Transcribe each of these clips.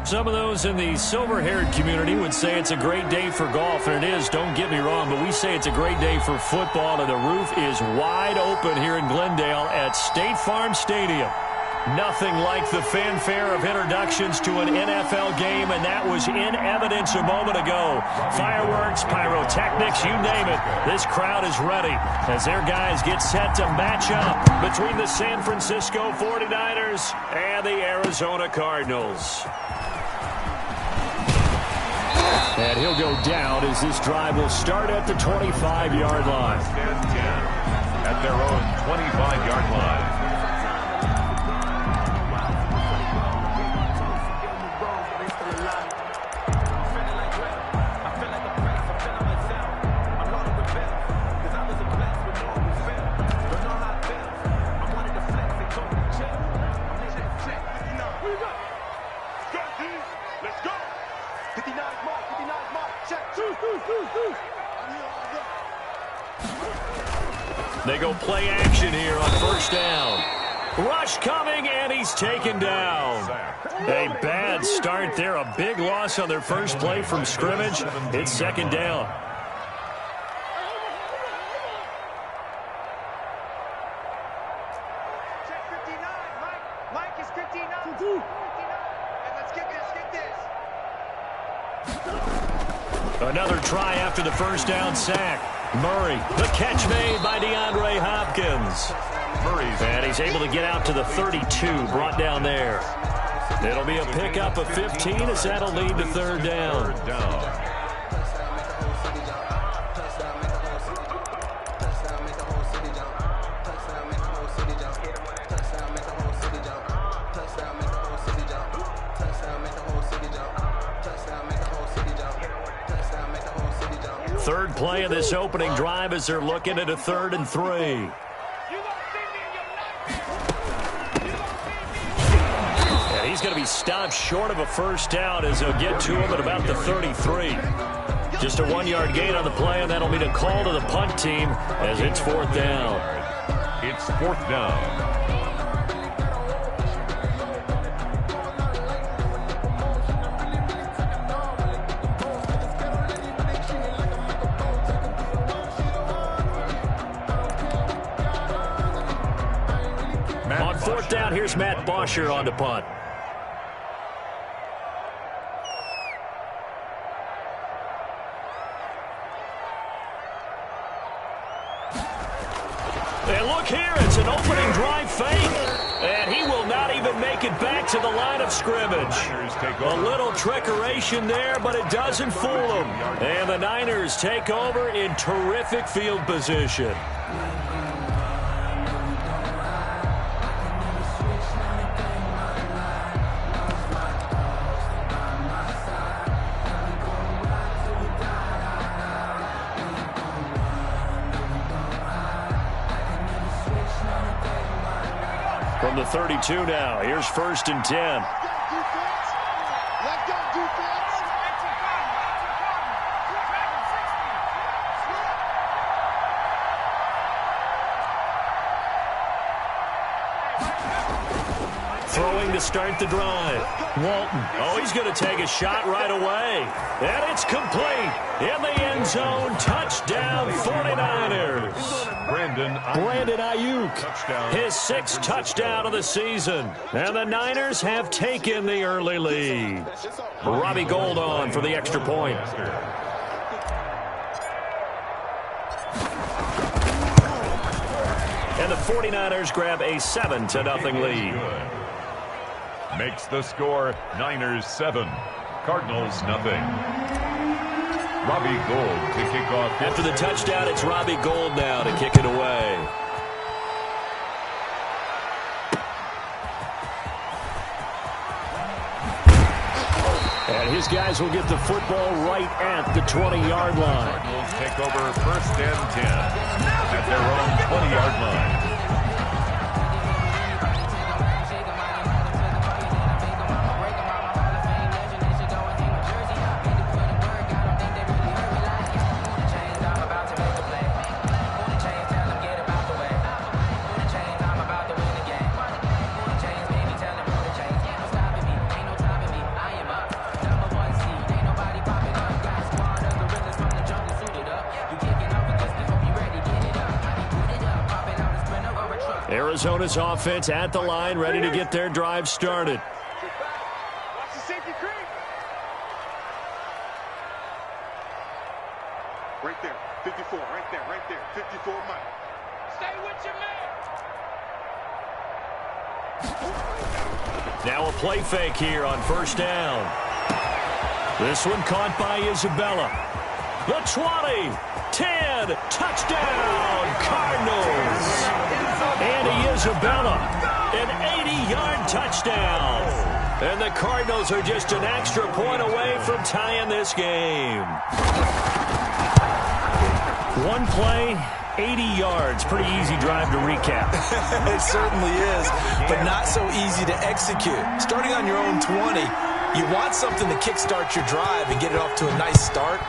Some of those in the silver-haired community would say it's a great day for golf, and it is, don't get me wrong, but we say it's a great day for football, and the roof is wide open here in Glendale at State Farm Stadium. Nothing like the fanfare of introductions to an NFL game, and that was in evidence a moment ago. Fireworks, pyrotechnics, you name it. This crowd is ready as their guys get set to match up between the San Francisco 49ers and the Arizona Cardinals. And he'll go down as this drive will start at the 25-yard line. At their own 25-yard line. They go play action here on first down. Rush coming, and he's taken down. A bad start there. A big loss on their first play from scrimmage. It's second down. Check 59. Mike is 59. And let's get this. Another try after the first down sack. Murray, the catch made by DeAndre Hopkins. And he's able to get out to the 32, brought down there. It'll be a pickup of 15 as that'll lead to third down. Third play of this opening drive as they're looking at a 3rd and 3. And he's going to be stopped short of a first down as they'll get to him at about the 33. Just a 1-yard gain on the play, and that'll be the call to the punt team as it's 4th down. It's 4th down. On 4th down, here's Matt Bosher on the punt. And look here, it's an opening drive fake. And he will not even make it back to the line of scrimmage. A little trickeration there, but it doesn't fool them. And the Niners take over in terrific field position. From the 32 now, here's 1st and 10. Throwing to start the drive. Walton. Oh, he's going to take a shot right away. And it's complete. In the end zone. Touchdown 49ers. Brandon Ayuk. His 6th touchdown of the season. And the Niners have taken the early lead. Robbie Gould on for the extra point. And the 49ers grab a 7-0 lead. Makes the score Niners 7, Cardinals nothing. Robbie Gould to kick off. After the touchdown, it's Robbie Gould now to kick it away. And his guys will get the football right at the 20-yard line. Cardinals take over 1st and 10 at their own 20-yard line. Arizona's offense at the line, ready to get their drive started. Watch the safety creep. Right there, 54, right there, 54 Mike. Stay with your man. Now a play fake here on first down. This one caught by Isabella. The 20, 10, touchdown, Cardinals. Andy Isabella, an 80-yard touchdown. And the Cardinals are just an extra point away from tying this game. One play, 80 yards. Pretty easy drive to recap. It certainly is, but not so easy to execute. Starting on your own 20, you want something to kickstart your drive and get it off to a nice start.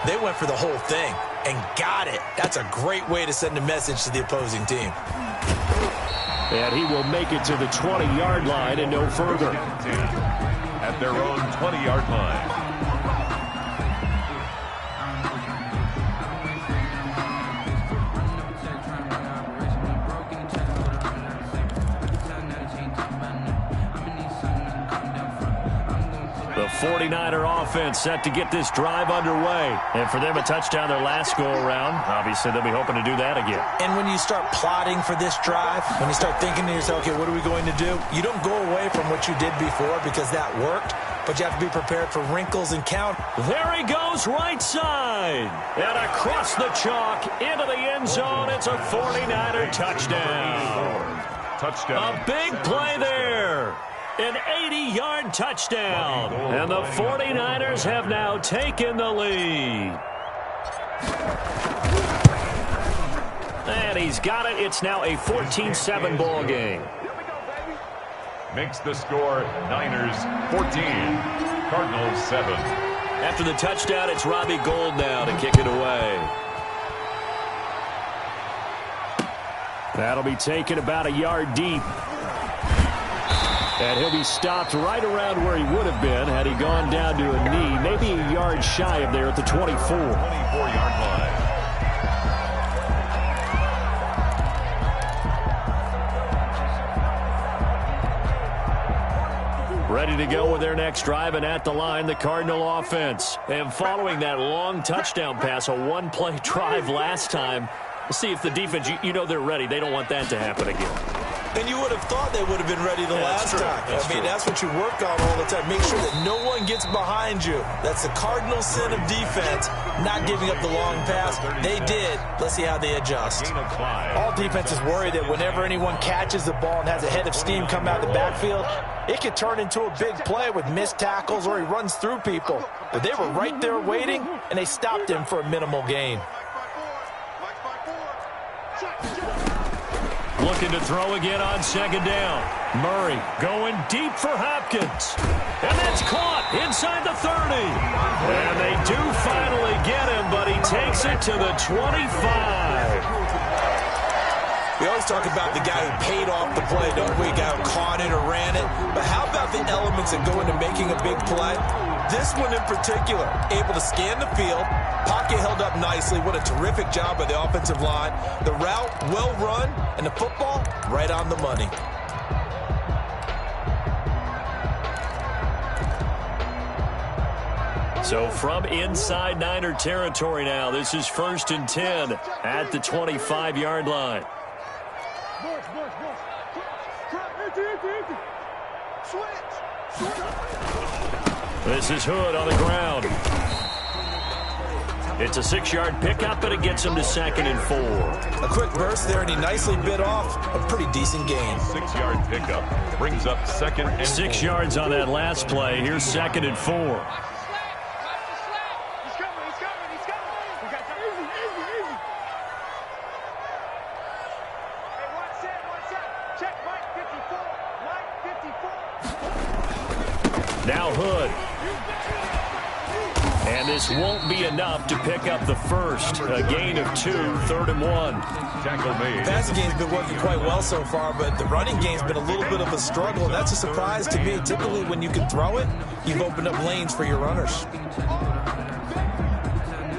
They went for the whole thing and got it. That's a great way to send a message to the opposing team. And he will make it to the 20-yard line and no further. At their own 20-yard line. The 49er offense set to get this drive underway. And for them, a touchdown their last go-around. Obviously, they'll be hoping to do that again. And when you start plotting for this drive, when you start thinking to yourself, okay, what are we going to do? You don't go away from what you did before because that worked, but you have to be prepared for wrinkles and count. There he goes, right side. And across the chalk, into the end zone. It's a 49er touchdown. Touchdown. A big play there. An 80-yard touchdown. And the 49ers have now taken the lead. And he's got it. It's now a 14-7 ball game. Makes the score Niners 14, Cardinals 7. After the touchdown, it's Robbie Gould now to kick it away. That'll be taken about a yard deep. And he'll be stopped right around where he would have been had he gone down to a knee, maybe a yard shy of there at the 24. 24-yard line. Ready to go with their next drive, and at the line, the Cardinal offense. And following that long touchdown pass, a one-play drive last time, we'll see if the defense, you know they're ready. They don't want that to happen again. And you would have thought they would have been ready the last time. That's what you work on all the time. Make sure that no one gets behind you. That's the cardinal sin of defense, not giving up the long pass. They did. Let's see how they adjust. All defenses worry that whenever anyone catches the ball and has a head of steam come out of the backfield, it could turn into a big play with missed tackles or he runs through people. But they were right there waiting, and they stopped him for a minimal gain. Looking to throw again on second down. Murray going deep for Hopkins. And that's caught inside the 30. And they do finally get him, but he takes it to the 25. We always talk about the guy who paid off the play, don't we? A guy who caught it or ran it. But how about the elements that go into making a big play? This one in particular, able to scan the field, pocket held up nicely. What a terrific job by the offensive line. The route, well run, and the football, right on the money. So from inside Niner territory now, this is 1st and 10 at the 25-yard line. This is Hood on the ground. It's a 6-yard pickup, but it gets him to 2nd and 4. A quick burst there, and he nicely bit off a pretty decent gain. 6-yard pickup brings up 2nd and 4. 6 yards on that last play. Here's 2nd and 4. Now Hood. And this won't be enough to pick up the first. A gain of 2, 3rd and 1. Tackle made. Passing game's been working quite well so far, but the running game's been a little bit of a struggle, and that's a surprise to me. Typically, when you can throw it, you've opened up lanes for your runners.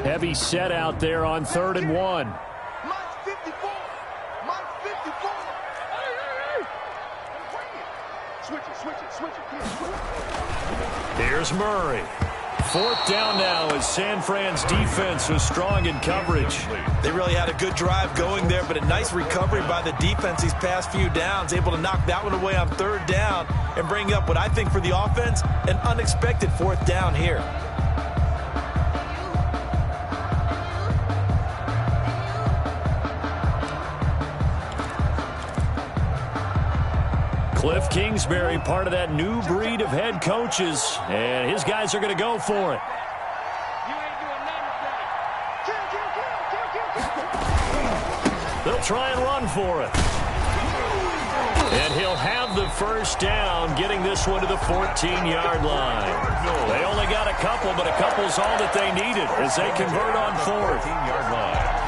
Heavy set out there on 3rd and 1. Here's Murray. 4th down now as San Fran's defense was strong in coverage. They really had a good drive going there, but a nice recovery by the defense these past few downs, able to knock that one away on 3rd down and bring up what I think for the offense, an unexpected 4th down here. Cliff Kingsbury, part of that new breed of head coaches, and his guys are going to go for it. They'll try and run for it. And he'll have the 1st down, getting this one to the 14-yard line. They only got a couple, but a couple's all that they needed as they convert on 4th. 14-yard line.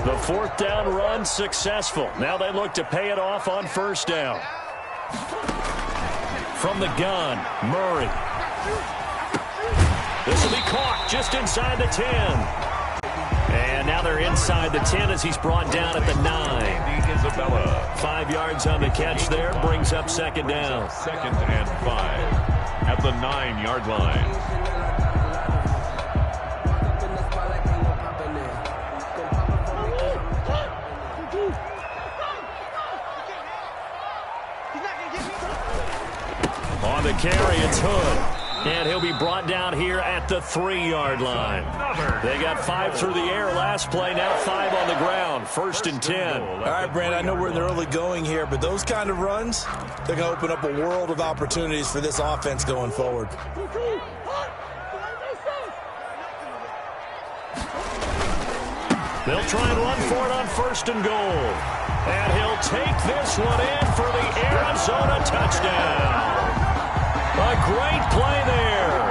The 4th down run successful. Now they look to pay it off on 1st down. From the gun, Murray. This will be caught just inside the 10. And now they're inside the 10 as he's brought down at the 9. 5 yards on the catch there, brings up 2nd down. 2nd and 5 at the 9-yard line. On the carry, it's Hood. And he'll be brought down here at the 3-yard line. They got 5 through the air last play, now 5 on the ground. 1st and 10. All right, Brand, I know we're in the early going here, but those kind of runs, they're going to open up a world of opportunities for this offense going forward. They'll try and run for it on 1st and goal. And he'll take this one in for the Arizona touchdown. A great play there.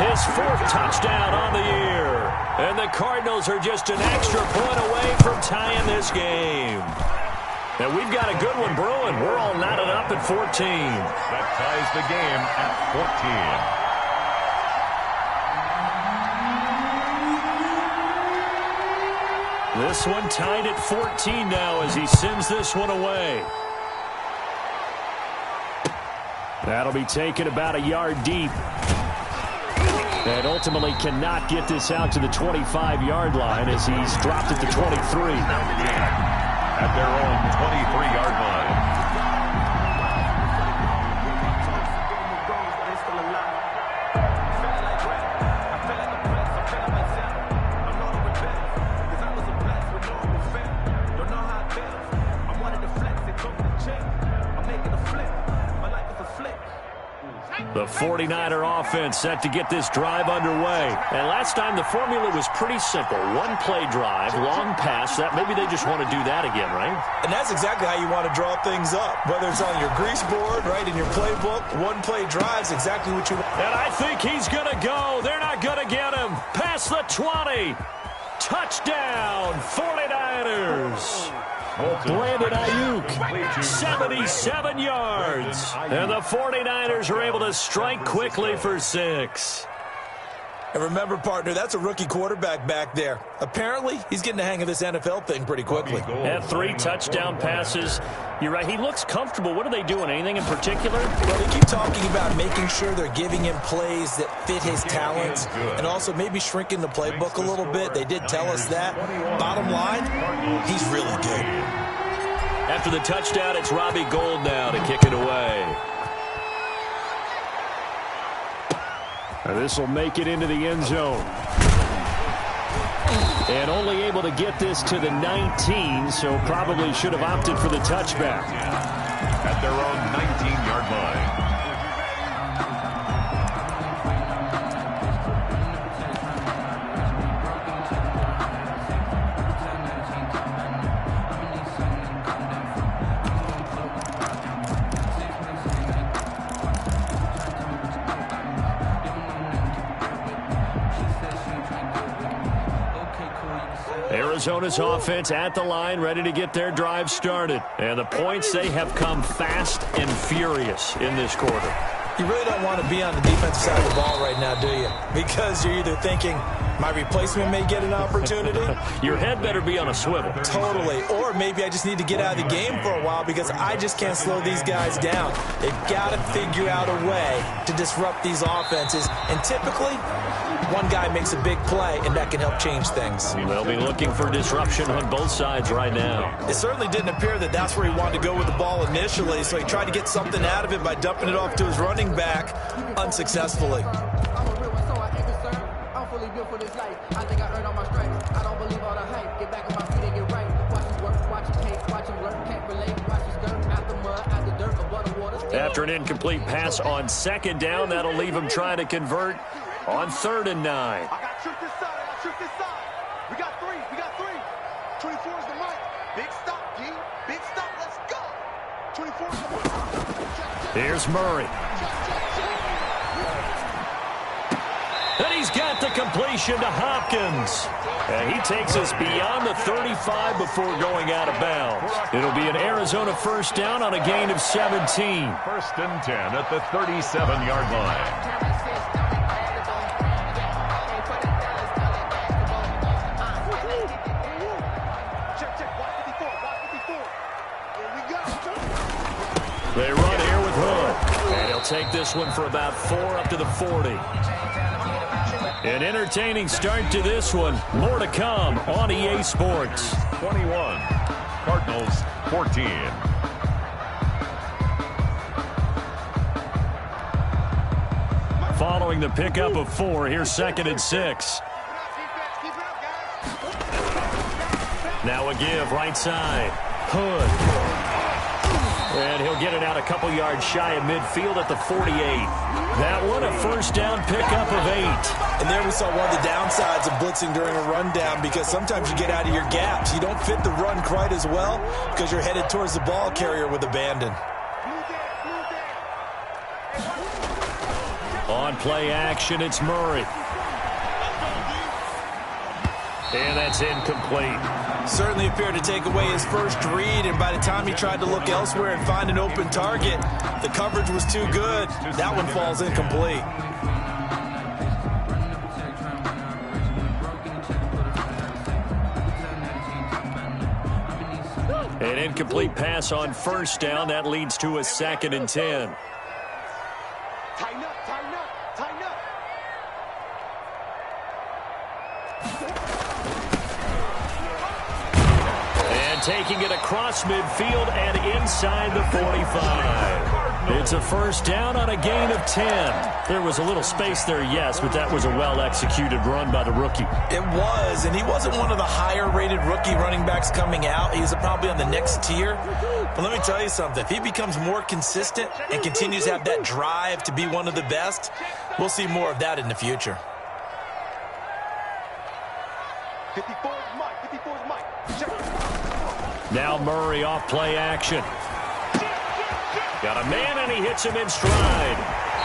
His 4th touchdown on the year. And the Cardinals are just an extra point away from tying this game. And we've got a good one brewing. We're all knotted up at 14. That ties the game at 14. This one tied at 14 now as he sends this one away. That'll be taken about a yard deep. And ultimately cannot get this out to the 25-yard line as he's dropped at the 23. At their own 23-yard line. The 49er offense set to get this drive underway. And last time the formula was pretty simple. One play drive, long pass. That maybe they just want to do that again, right? And that's exactly how you want to draw things up. Whether it's on your grease board, right, in your playbook, one play drive is exactly what you want. And I think he's going to go. They're not going to get him. Past the 20. Touchdown, 49ers. Brandon Ayuk, 77 yards. And the 49ers are able to strike quickly for 6. And remember, partner, that's a rookie quarterback back there. Apparently, he's getting the hang of this NFL thing pretty quickly. Had 3 touchdown passes. You're right, he looks comfortable. What are they doing? Anything in particular? Well, they keep talking about making sure they're giving him plays that fit his talents and also maybe shrinking the playbook a little bit. They did tell us that. Bottom line, he's really good. After the touchdown, it's Robbie Gould now to kick it away. This will make it into the end zone. And only able to get this to the 19, so probably should have opted for the touchback. At their own 19-yard line. Arizona's offense at the line, ready to get their drive started. And the points, they have come fast and furious in this quarter. You really don't want to be on the defensive side of the ball right now, do you? Because you're either thinking, My replacement may get an opportunity. Your head better be on a swivel. Totally. Or maybe I just need to get out of the game for a while because I just can't slow these guys down. They've got to figure out a way to disrupt these offenses. And typically, one guy makes a big play, and that can help change things. They'll be looking for disruption on both sides right now. It certainly didn't appear that that's where he wanted to go with the ball initially, so he tried to get something out of it by dumping it off to his running back unsuccessfully. After an incomplete pass on second down, that'll leave him trying to convert on 3rd and 9. I got trick this side. I got trick this side. We got three. 24 is the mic. Big stop, G. Big stop. Let's go. 24 is the mic. Here's Murray. And he's got the completion to Hopkins. And he takes us beyond the 35 before going out of bounds. It'll be an Arizona first down on a gain of 17. 1st and 10 at the 37-yard line. They run here with Hood. And he'll take this one for about 4 up to the 40. An entertaining start to this one. More to come on EA Sports. 21. Cardinals 14. Following the pickup of 4, here's 2nd and 6. Now a give right side. Hood. And he'll get it out a couple yards shy of midfield at the 48. That one, a first down pickup of 8. And there we saw one of the downsides of blitzing during a rundown because sometimes you get out of your gaps. You don't fit the run quite as well because you're headed towards the ball carrier with abandon. On play action, it's Murray. And that's incomplete. Certainly appeared to take away his first read, and by the time he tried to look elsewhere and find an open target, the coverage was too good. That one falls incomplete. An incomplete pass on first down. That leads to a 2nd and 10. Tighten up, tighten up, tighten up. Taking it across midfield and inside the 45. It's a first down on a gain of 10. There was a little space there, yes, but that was a well-executed run by the rookie. It was, and he wasn't one of the higher-rated rookie running backs coming out. He's probably on the next tier. But let me tell you something. If he becomes more consistent and continues to have that drive to be one of the best, we'll see more of that in the future. 54 is Mike. 54 is Mike. Check it. Now Murray off play action. Got a man and he hits him in stride.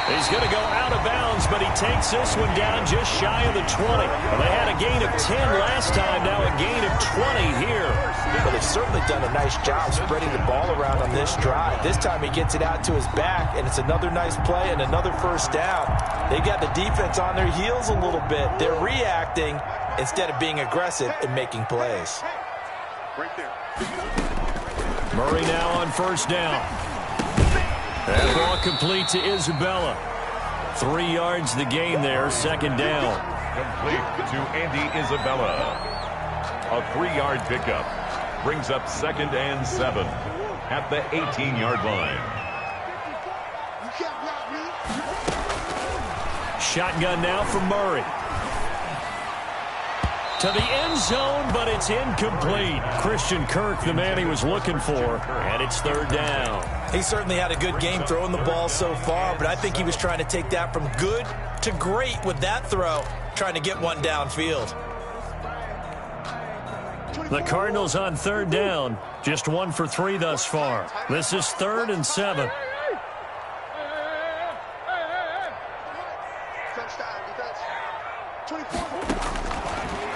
He's going to go out of bounds, but he takes this one down just shy of the 20. Well, they had a gain of 10 last time, now a gain of 20 here. But they've certainly done a nice job spreading the ball around on this drive. This time he gets it out to his back, and it's another nice play and another first down. They got the defense on their heels a little bit. They're reacting instead of being aggressive and making plays. Right there. Murray now on first down. That ball complete to Isabella. 3 yards the gain there, 2nd down. Complete to Andy Isabella. A 3-yard pickup brings up 2nd and 7 at the 18-yard line. Shotgun now from Murray. To the end zone, but it's incomplete. Christian Kirk, the man he was looking for, and it's 3rd down. He certainly had a good game throwing the ball so far, but I think he was trying to take that from good to great with that throw, trying to get one downfield. The Cardinals on 3rd down, just 1 for 3 thus far. This is 3rd and 7.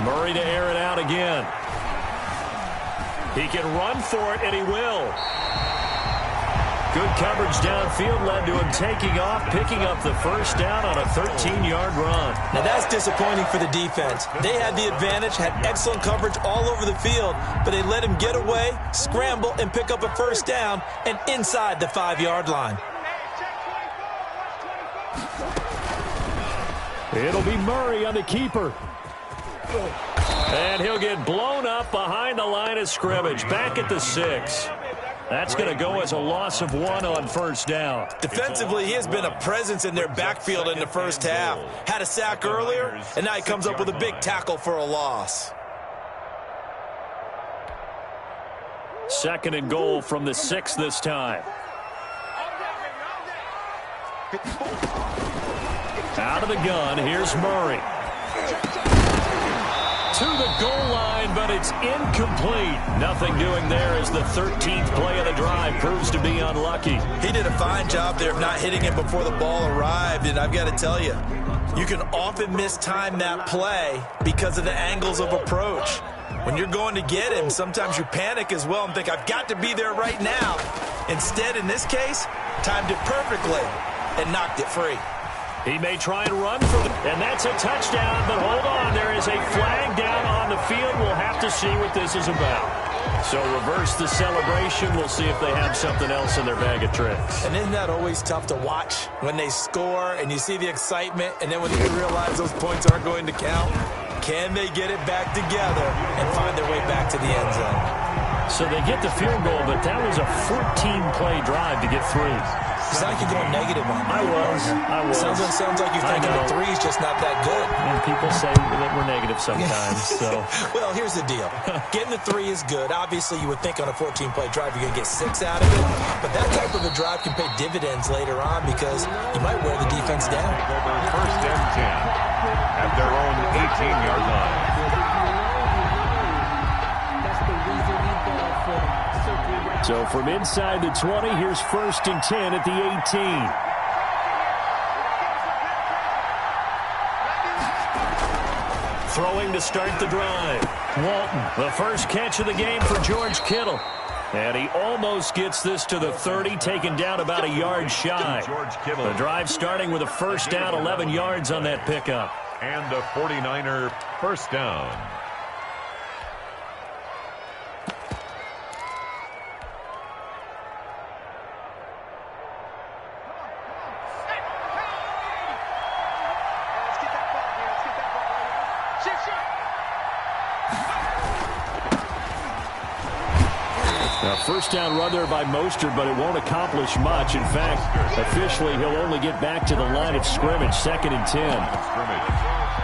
Murray to air it out again. He can run for it, and he will. Good coverage downfield led to him taking off, picking up the first down on a 13-yard run. Now that's disappointing for the defense. They had the advantage, had excellent coverage all over the field, but they let him get away, scramble, and pick up a first down and inside the 5-yard line. It'll be Murray on the keeper. And he'll get blown up behind the line of scrimmage, back at the 6. That's going to go as a loss of 1 on first down. Defensively, he has been a presence in their backfield in the first half. Had a sack earlier, and now he comes up with a big tackle for a loss. 2nd and goal from the 6 this time. Out of the gun, here's Murray. To the goal line, but it's incomplete. Nothing doing there as the 13th play of the drive proves to be unlucky. He did a fine job there of not hitting it before the ball arrived, and I've got to tell you, you can often mistime that play because of the angles of approach. When you're going to get him, sometimes you panic as well and think, I've got to be there right now. Instead, in this case, timed it perfectly and knocked it free. He may try and run for it, and that's a touchdown, but hold on, there is a flag down on the field. We'll have to see what this is about. So reverse the celebration. We'll see if they have something else in their bag of tricks. And isn't that always tough to watch when they score and you see the excitement, and then when you realize those points aren't going to count? Can they get it back together and find their way back to the end zone? So they get the field goal, but that was a 14-play drive to get 3. It's like you're going negative on that. I was. Sounds like you're thinking the 3's just not that good. And people say that we're negative sometimes. So, well, here's the deal. Getting the 3 is good. Obviously, you would think on a 14-play drive you're going to get 6 out of it. But that type of a drive can pay dividends later on because you might wear the defense down. Over 1st and 10 at their own 18-yard line. So from inside the 20, here's 1st and 10 at the 18. Throwing to start the drive. Walton, the first catch of the game for George Kittle. And he almost gets this to the 30, taken down about a yard shy. The drive starting with a first down, 11 yards on that pickup. And a 49er first down. First down run there by Mostert, but it won't accomplish much. In fact, officially, he'll only get back to the line of scrimmage, 2nd and 10.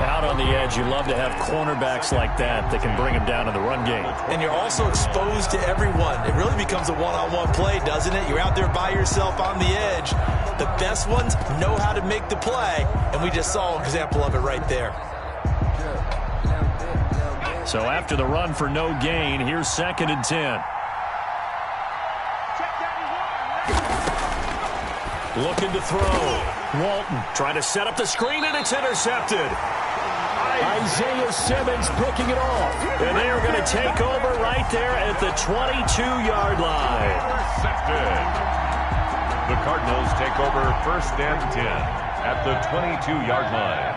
Out on the edge, you love to have cornerbacks like that can bring him down in the run game. And you're also exposed to everyone. It really becomes a one-on-one play, doesn't it? You're out there by yourself on the edge. The best ones know how to make the play, and we just saw an example of it right there. So after the run for no gain, here's 2nd and 10. Looking to throw. Walton trying to set up the screen, and it's intercepted. Isaiah Simmons picking it off. And they are going to take over right there at the 22-yard line. Intercepted. The Cardinals take over 1st and 10 at the 22-yard line.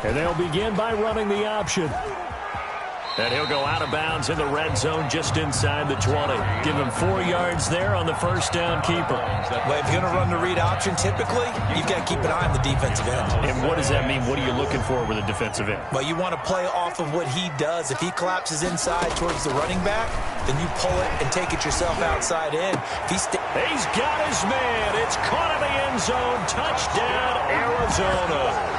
And they'll begin by running the option. And he'll go out of bounds in the red zone just inside the 20. Give him 4 yards there on the first down keeper. Well, if you're going to run the read option, typically, you've got to keep an eye on the defensive end. And what does that mean? What are you looking for with a defensive end? Well, you want to play off of what he does. If he collapses inside towards the running back, then you pull it and take it yourself outside in. If he's got his man. It's caught in the end zone. Touchdown, Arizona.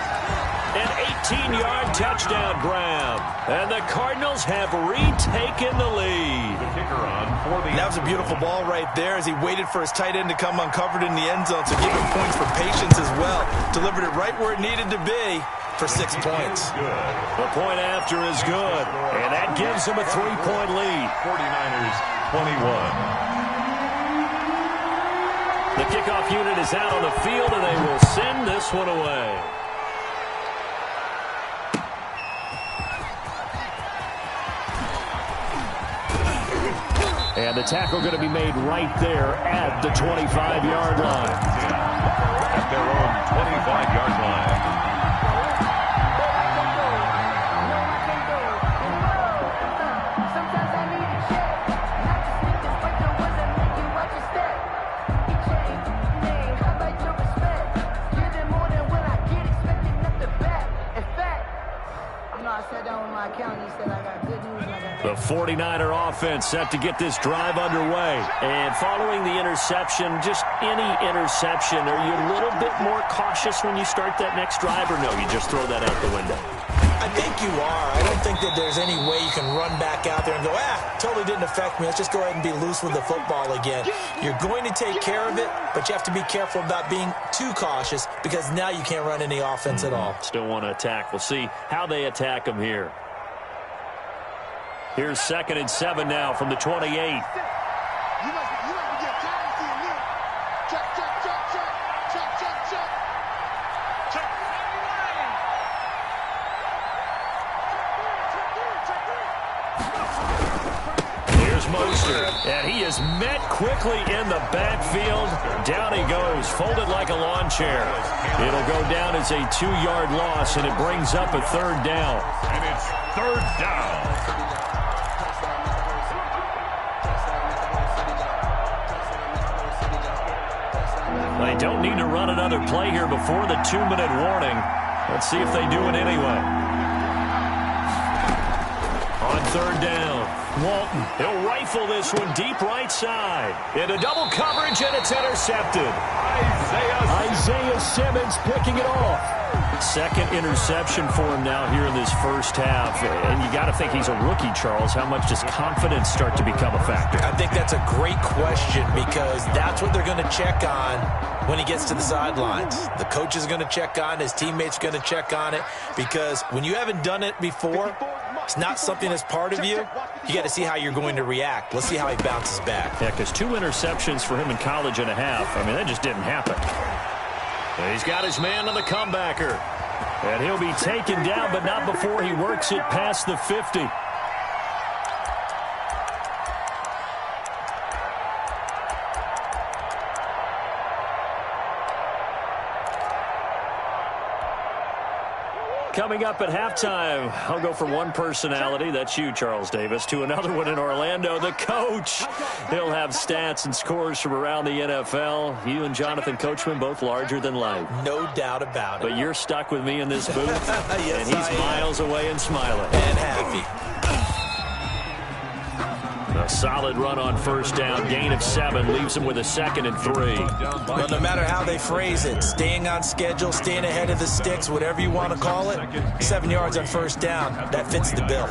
An 18-yard touchdown grab. And the Cardinals have retaken the lead. The kicker on for the... That was a beautiful ball right there as he waited for his tight end to come uncovered in the end zone. So give him points for patience as well. Delivered it right where it needed to be for 6 points. The point after is good. And that gives him a 3-point lead. 49ers 21. The kickoff unit is out on the field, and they will send this one away. And the tackle going to be made right there at the 25-yard line. At their own 25-yard line. The 49er offense set to get this drive underway. And following the interception, just any interception, are you a little bit more cautious when you start that next drive, or no, you just throw that out the window? I think you are. I don't think that there's any way you can run back out there and go, totally didn't affect me. Let's just go ahead and be loose with the football again. You're going to take care of it, but you have to be careful about being too cautious because now you can't run any offense at all. Still want to attack. We'll see how they attack them here. Here's 2nd and 7 now from the 28. You like to get tired of seeing me. Check. Here's Mostert, and he is met quickly in the backfield. Down he goes, folded like a lawn chair. It'll go down as a 2-yard loss, and it brings up a 3rd down. And it's 3rd down. They don't need to run another play here before the 2-minute warning. Let's see if they do it anyway. On 3rd down, Walton. He'll rifle this one deep right side. Into double coverage, and it's intercepted. Isaiah Simmons picking it off. 2nd interception for him now here in this first half. And you got to think he's a rookie, Charles. How much does confidence start to become a factor? I think that's a great question because that's what they're going to check on when he gets to the sidelines. The coach is going to check on, his teammates are going to check on it because when you haven't done it before, it's not something that's part of you. You got to see how you're going to react. Let's see how he bounces back. Yeah, because 2 interceptions for him in college and a half. I mean, that just didn't happen. And he's got his man on the comebacker. And he'll be taken down, but not before he works it past the 50. Coming up at halftime, I'll go from one personality, that's you, Charles Davis, to another one in Orlando, the coach. He'll have stats and scores from around the NFL. You and Jonathan Coachman, both larger than life. No doubt about it. But you're stuck with me in this booth, Yes, and he's miles away and smiling. And happy. A solid run on 1st down, gain of 7, leaves him with a 2nd and 3. Well, no matter how they phrase it, staying on schedule, staying ahead of the sticks, whatever you want to call it, 7 yards on 1st down, that fits the bill.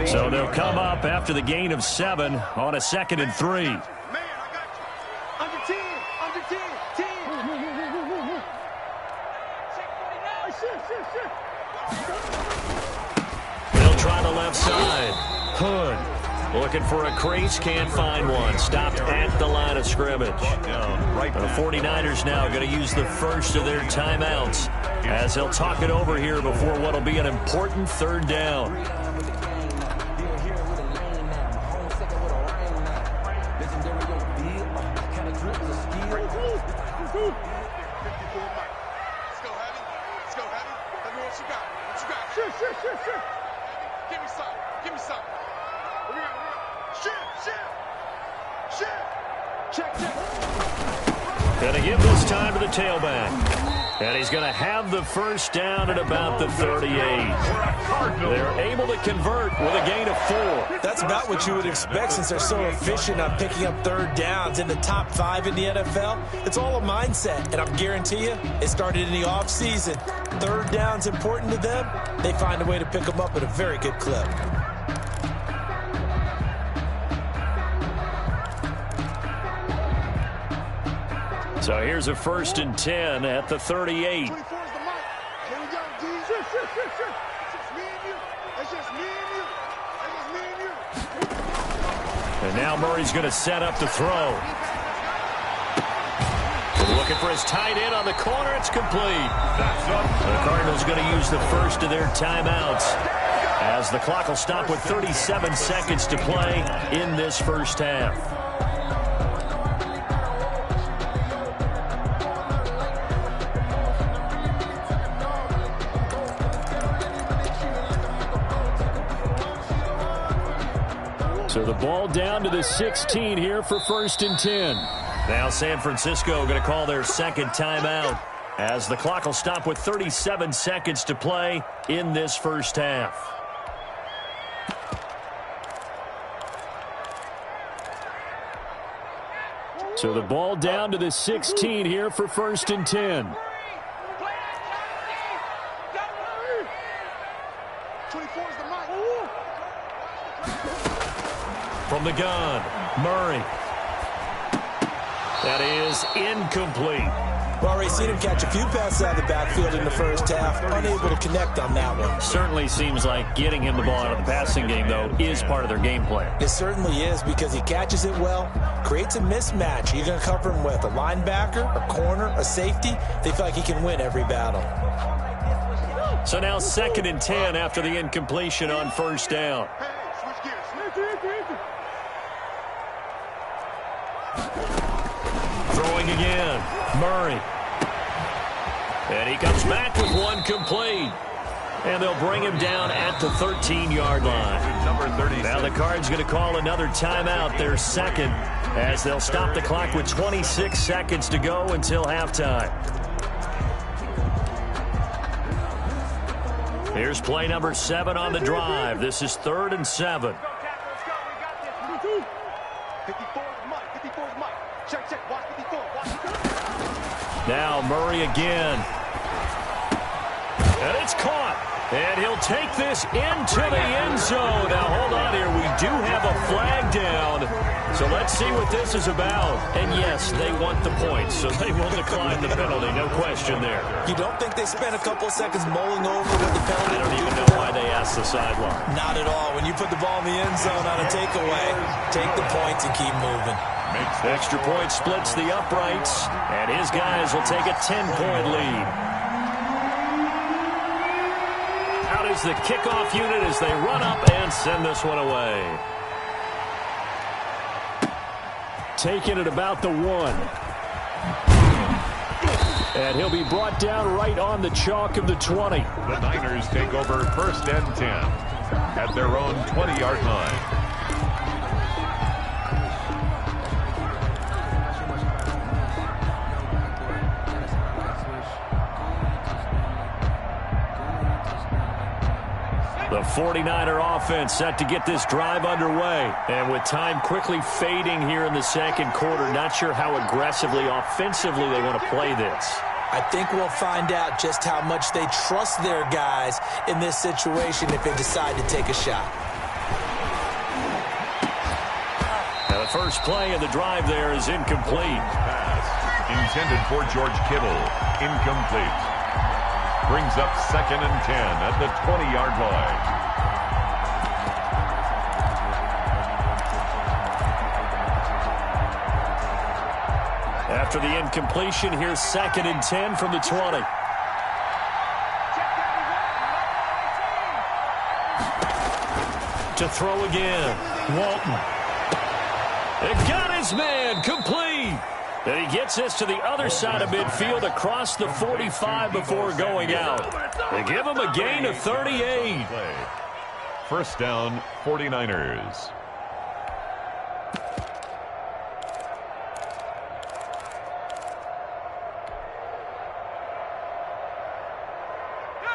So they'll come up after the gain of 7 on a 2nd and 3. Man, I got you. Under 10. They'll try the left side. Hood looking for a crease, can't find one. Stopped at the line of scrimmage. The 49ers now going to use the first of their timeouts as they'll talk it over here before what will be an important 3rd down. Sure. Give me some. Check. Gonna give this time to the tailback. And he's going to have the 1st down at about the 38. They're able to convert with a gain of 4. That's about what you would expect since they're so efficient on picking up 3rd downs in the top 5 in the NFL. It's all a mindset, and I'm guarantee you it started in the offseason. 3rd down's important to them. They find a way to pick them up at a very good clip. So here's a 1st and 10 at the 38. 24 is the mic. Here we go, D. Sure. It's just me and you. It's just me and you. And now Murray's going to set up to throw. Looking for his tight end on the corner. It's complete. The Cardinals going to use the first of their timeouts as the clock will stop with 37 seconds to play in this first half. So the ball down to the 16 here for 1st and 10. Now San Francisco going to call their second timeout as the clock will stop with 37 seconds to play in this first half. So the ball down to the 16 here for 1st and 10. 24 is the mic. From the gun, Murray. That is incomplete. Well, already seen him catch a few passes out of the backfield in the first half. Unable to connect on that one. Certainly seems like getting him the ball out of the passing game, though, is part of their game plan. It certainly is because he catches it well, creates a mismatch. You're going to cover him with a linebacker, a corner, a safety. They feel like he can win every battle. So now 2nd and 10 after the incompletion on 1st down. Hey, switch gears. Throwing again, Murray. And he comes back with one complete. And they'll bring him down at the 13-yard line. Number 30. Now the Cards going to call another timeout, their second, as they'll stop the clock with 26 seconds to go until halftime. Here's play number 7 on the drive. This is 3rd and 7. 54 is Mike. 54 is Mike. Check, check. Watch 54. Watch 54. Now Murray again. And it's caught. And he'll take this into the end zone. Now, hold on here. We do have a flag down. So let's see what this is about. And, yes, they want the points, so they will decline the penalty. No question there. You don't think they spent a couple seconds mulling over what the penalty? I don't even know why they asked the sideline. Not at all. When you put the ball in the end zone on a takeaway, take the points and keep moving. Extra point splits the uprights, and his guys will take a 10-point lead. Out is the kickoff unit as they run up and send this one away. Taking it about the 1. And he'll be brought down right on the chalk of the 20. The Niners take over 1st and 10 at their own 20-yard line. The 49er offense set to get this drive underway. And with time quickly fading here in the second quarter, not sure how aggressively, offensively they want to play this. I think we'll find out just how much they trust their guys in this situation if they decide to take a shot. Now the first play of the drive there is incomplete. Pass intended for George Kittle. Incomplete. Brings up 2nd and 10 at the 20-yard line. After the incompletion, here's 2nd and 10 from the 20. To throw again, Walton. It got his man, complete. And he gets this to the other side of midfield across the 45 before going out. They give him a gain of 38. 1st down, 49ers.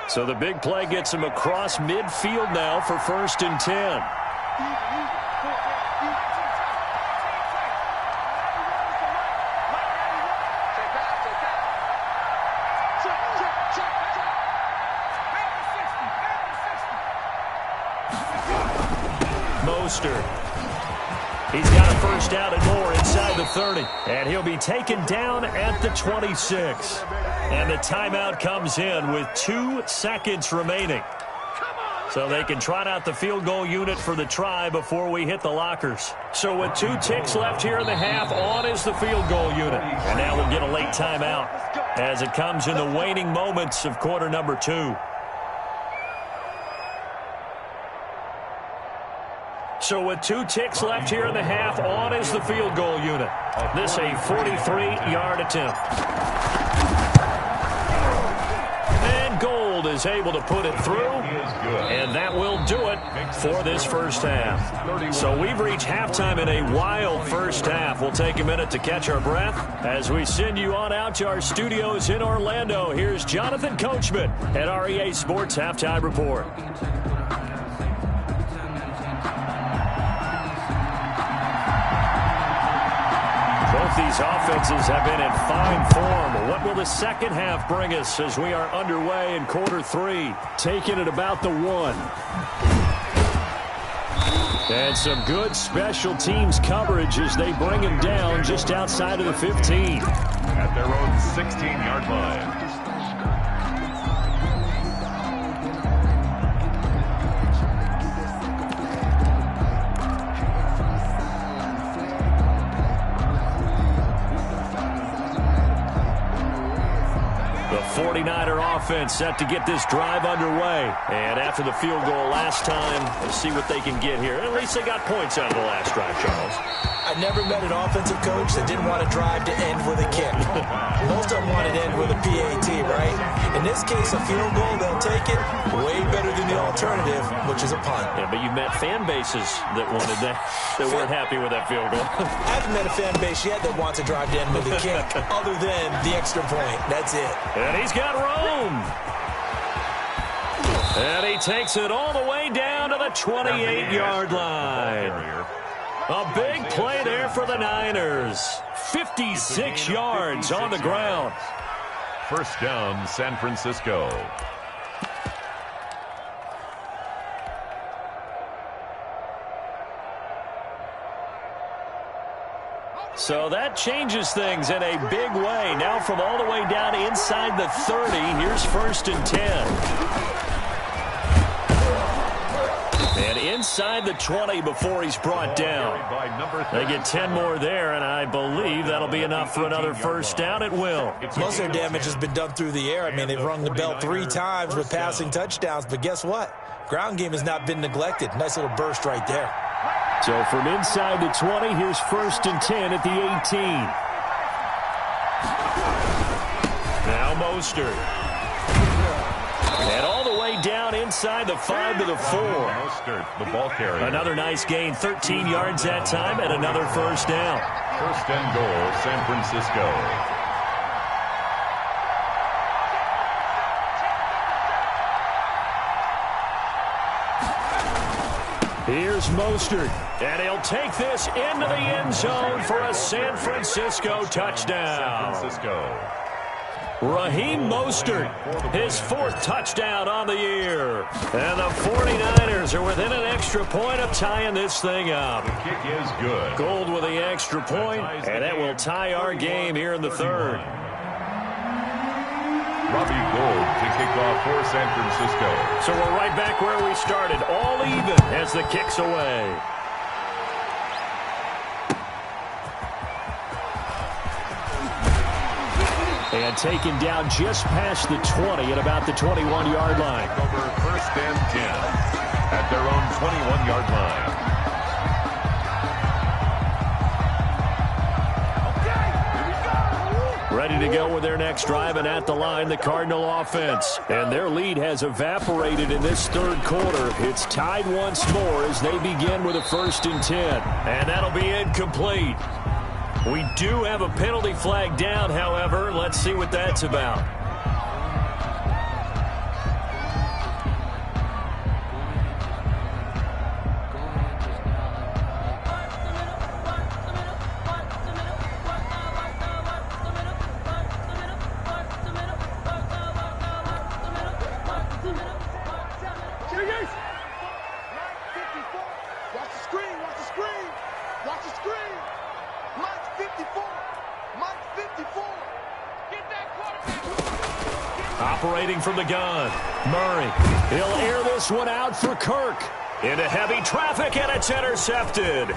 So the big play gets him across midfield now for 1st and 10. He's got a first down and more inside the 30. And he'll be taken down at the 26. And the timeout comes in with 2 seconds remaining. So they can trot out the field goal unit for the try before we hit the lockers. So with 2 ticks left here in the half, on is the field goal unit. And now we'll get a late timeout as it comes in the waning moments of quarter number 2. So with 2 ticks left here in the half, on is the field goal unit. This a 43-yard attempt. And goal is able to put it through, and that will do it for this first half. So we've reached halftime in a wild first half. We'll take a minute to catch our breath as we send you on out to our studios in Orlando. Here's Jonathan Coachman at REA Sports Halftime Report. Both these offenses have been in fine form. What will the second half bring us as we are underway in quarter 3? Taking it about the 1. And some good special teams coverage as they bring him down just outside of the 15. At their own 16-yard line. The 49er offense set to get this drive underway. And after the field goal last time, let's see what they can get here. At least they got points out of the last drive, Charles. I never met an offensive coach that didn't want a drive to end with a kick. Most of them want it to end with a PAT, right? In this case, a field goal, they'll take it way better than the alternative, which is a punt. Yeah, but you've met fan bases that wanted that weren't happy with that field goal. I haven't met a fan base yet that wants a drive to end with a kick, other than the extra point. That's it. And he's got room. And he takes it all the way down to the 28-yard line. A big play there for the Niners. 56 yards on the ground. First down, San Francisco. So that changes things in a big way. Now from all the way down inside the 30, here's 1st and 10. And inside the 20 before he's brought down. They get 10 more there, and I believe that'll be enough for another first down. It will. Most of their damage has been done through the air. I mean, they've rung the bell 3 times with passing touchdowns, but guess what? Ground game has not been neglected. Nice little burst right there. So from inside the 20, here's 1st and 10 at the 18. Now Mostert. And all the way down inside the 5 to the 4. Mostert, the ball carrier. Another nice gain, 13 yards that time, and another first down. First and goal, San Francisco. Here's Mostert, and he'll take this into the end zone for a San Francisco touchdown. San Francisco. Raheem Mostert, his 4th touchdown on the year. And the 49ers are within an extra point of tying this thing up. The kick is good. Gould with the extra point, and that will tie our game here in the 3rd. Robbie Gould to kick off for San Francisco. So we're right back where we started, all even as the kick's away. And taken down just past the 20 at about the 21-yard line. Over 1st and 10 at their own 21-yard line. Ready to go with their next drive, and at the line, the Cardinal offense. And their lead has evaporated in this 3rd quarter. It's tied once more as they begin with a 1st and 10. And that'll be incomplete. We do have a penalty flag down, however. Let's see what that's about. Operating from the gun, Murray. He'll air this one out for Kirk. Into heavy traffic, and it's intercepted.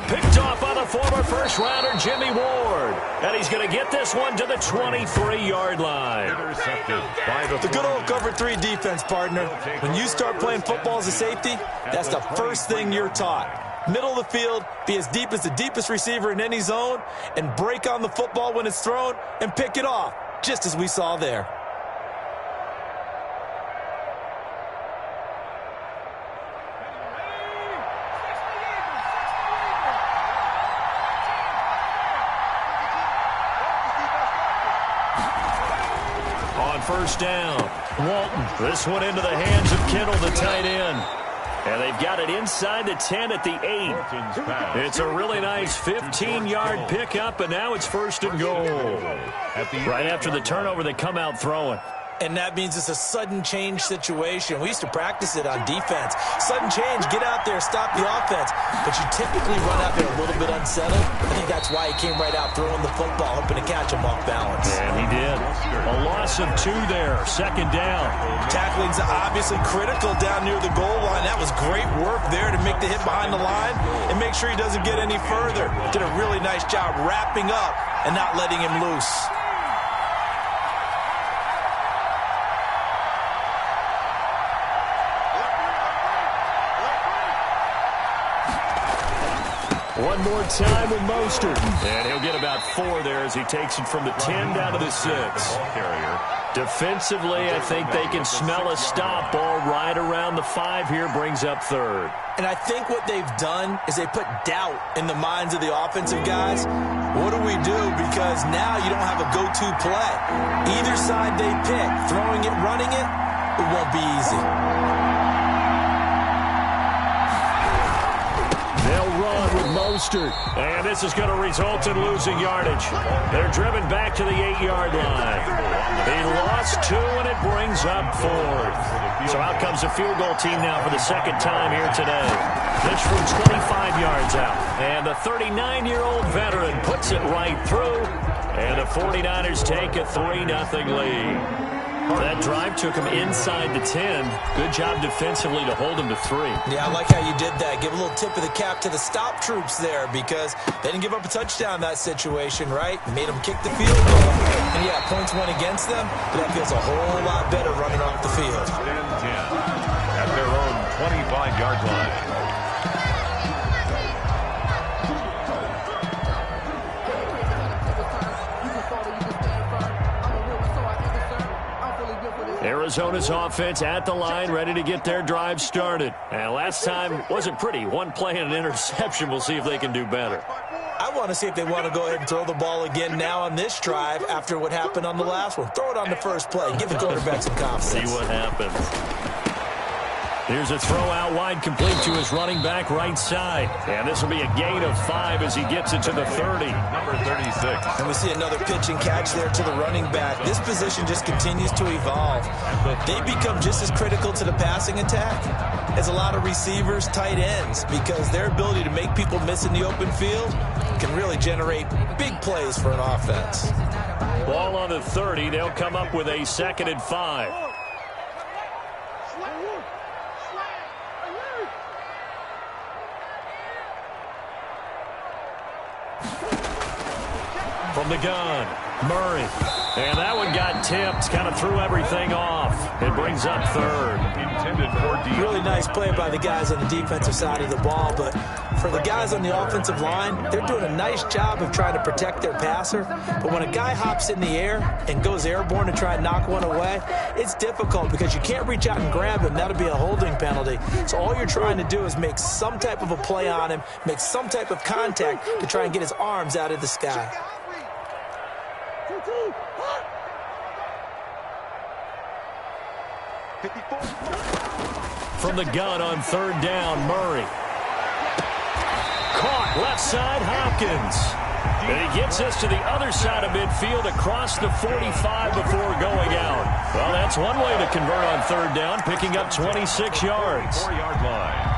Picked off by the former first-rounder Jimmy Ward. And he's going to get this one to the 23-yard line. Intercepted by the good old cover 3 defense, partner. When you start playing football as a safety, that's the first thing you're taught. Middle of the field, be as deep as the deepest receiver in any zone, and break on the football when it's thrown and pick it off, just as we saw there. first down. Walton, this one into the hands of Kittle, the tight end. And they've got it inside the 10 at the 8. It's a really nice 15-yard pickup, and now it's first and goal. Right after the turnover, they come out throwing. And that means it's a sudden change situation. We used to practice it on defense. Sudden change, get out there, stop the offense. But you typically run out there a little bit unsettled. I think that's why he came right out throwing the football, hoping to catch him off balance. And he did. A loss of 2 there, second down. Tackling's obviously critical down near the goal line. That was great work there to make the hit behind the line and make sure he doesn't get any further. Did a really nice job wrapping up and not letting him loose. One more time with Mostert. And he'll get about 4 there as he takes it from the 10 down to the 6. Defensively, I think they can smell a stop. Ball right around the 5 here, brings up 3rd. And I think what they've done is they put doubt in the minds of the offensive guys. What do we do? Because now you don't have a go-to play. Either side they pick, throwing it, running it, it won't be easy. They'll run with Mostert. And this is going to result in losing yardage. They're driven back to the 8-yard line. He lost 2, and it brings up 4th. So out comes the field goal team now for the second time here today. Pitch from 25 yards out. And the 39-year-old veteran puts it right through. And the 49ers take a 3-0 lead. That drive took him inside the 10. Good job defensively to hold him to 3. Yeah, I like how you did that. Give a little tip of the cap to the stop troops there because they didn't give up a touchdown in that situation, right? Made them kick the field goal. And, yeah, points went against them, but that feels a whole lot better running off the field. 10 at their own 25-yard line. Arizona's offense at the line, ready to get their drive started. And last time wasn't pretty. One play and an interception. We'll see if they can do better. I want to see if they want to go ahead and throw the ball again now on this drive after what happened on the last one. Throw it on the first play. Give the quarterback some confidence. See what happens. Here's a throw out wide, complete to his running back right side. And this will be a gain of 5 as he gets it to the 30. Number 36. And we see another pitch and catch there to the running back. This position just continues to evolve. They become just as critical to the passing attack as a lot of receivers, tight ends, because their ability to make people miss in the open field can really generate big plays for an offense. Ball on the 30. They'll come up with a 2nd and 5. From the gun, Murray. And that one got tipped, kind of threw everything off. It brings up 3rd. Intended for D. Really nice play by the guys on the defensive side of the ball, but for the guys on the offensive line, they're doing a nice job of trying to protect their passer. But when a guy hops in the air and goes airborne to try and knock one away, it's difficult because you can't reach out and grab him. That'll be a holding penalty. So all you're trying to do is make some type of a play on him, make some type of contact to try and get his arms out of the sky. From the gun on 3rd down, Murray. Caught left side, Hopkins. And he gets us to the other side of midfield across the 45 before going out. Well, that's one way to convert on 3rd down, picking up 26 yards. 4-yard line.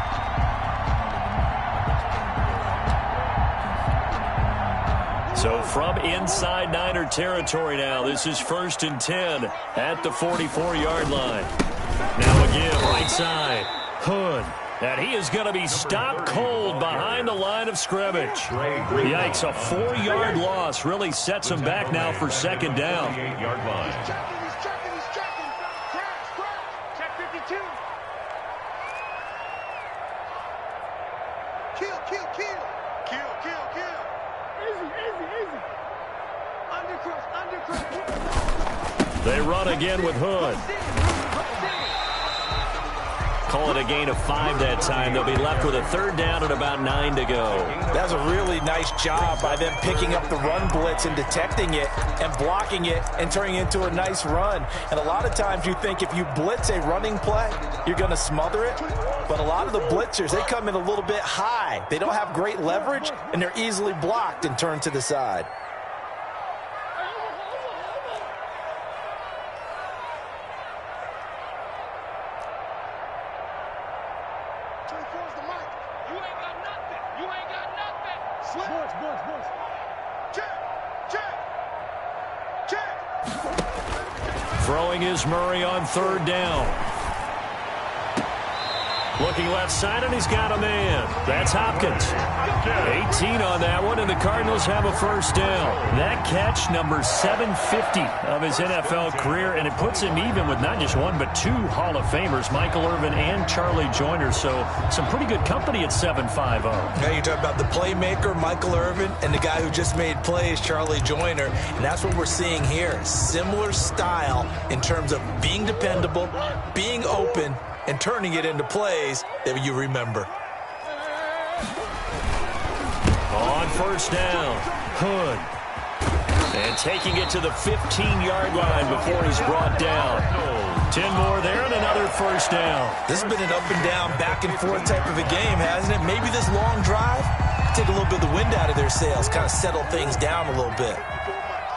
So from inside Niner territory now, this is 1st and 10 at the 44-yard line. Now again, right side, Hood. And he is going to be stopped cold behind the line of scrimmage. Yikes, a 4-yard loss really sets him back now for 2nd down. 8-yard line. He's checking. Check 52. Kill. Easy. Undercross. They run again with Hood. Call it a gain of 5 that time. They'll be left with a third down and about 9 to go. That was a really nice job by them picking up the run blitz and detecting it and blocking it and turning it into a nice run. And a lot of times you think if you blitz a running play, you're going to smother it. But a lot of the blitzers, they come in a little bit high. They don't have great leverage, and they're easily blocked and turned to the side. Throwing is Murray on third down. Looking left side, and he's got a man. That's Hopkins. 18 on that one, and the Cardinals have a first down. That catch, number 750 of his NFL career, and it puts him even with not just one but 2 Hall of Famers, Michael Irvin and Charlie Joyner. So some pretty good company at 7.50. Now you talk about the playmaker, Michael Irvin, and the guy who just made plays, Charlie Joyner. And that's what we're seeing here. Similar style in terms of being dependable, being open, and turning it into plays that you remember. On first down, Hood. And taking it to the 15-yard line before he's brought down. 10 more there and another first down. This has been an up-and-down, back-and-forth type of a game, hasn't it? Maybe this long drive, take a little bit of the wind out of their sails, kind of settle things down a little bit.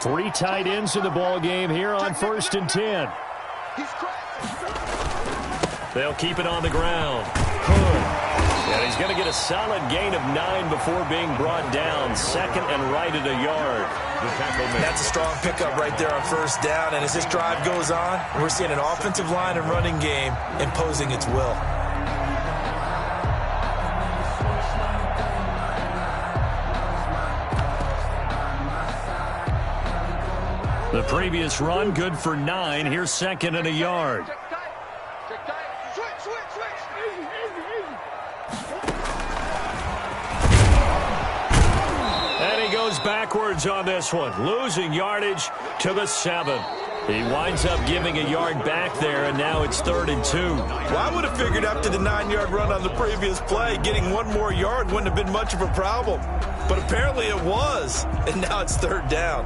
3 tight ends in the ball game here on first and 10. They'll keep it on the ground. Hood. And he's going to get a solid gain of 9 before being brought down. Second and right at a yard. That's a strong pickup right there on first down. And as this drive goes on, we're seeing an offensive line and running game imposing its will. The previous run good for 9. Here's second and a yard. Backwards on this one, losing yardage to the 7. He winds up giving a yard back there, and now it's 3rd and 2. Well, I would have figured after the 9-yard run on the previous play, getting 1 more yard wouldn't have been much of a problem. But apparently it was, and now it's 3rd down.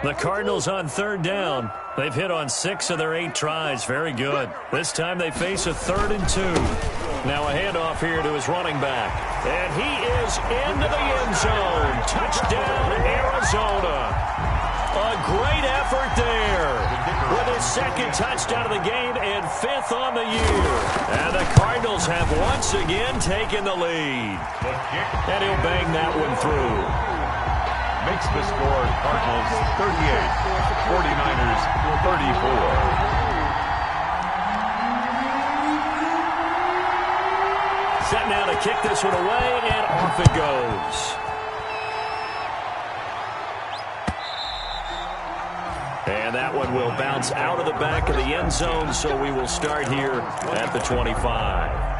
The Cardinals on 3rd down. They've hit on 6 of their 8 tries. Very good. This time they face a 3rd and 2. Now a handoff here to his running back. And he is into the end zone. Touchdown, Arizona. A great effort there. With his 2nd touchdown of the game and 5th on the year. And the Cardinals have once again taken the lead. And he'll bang that one through. Makes the score Cardinals 38, 49ers 34. Set now to kick this one away, and off it goes. And that one will bounce out of the back of the end zone, so we will start here at the 25.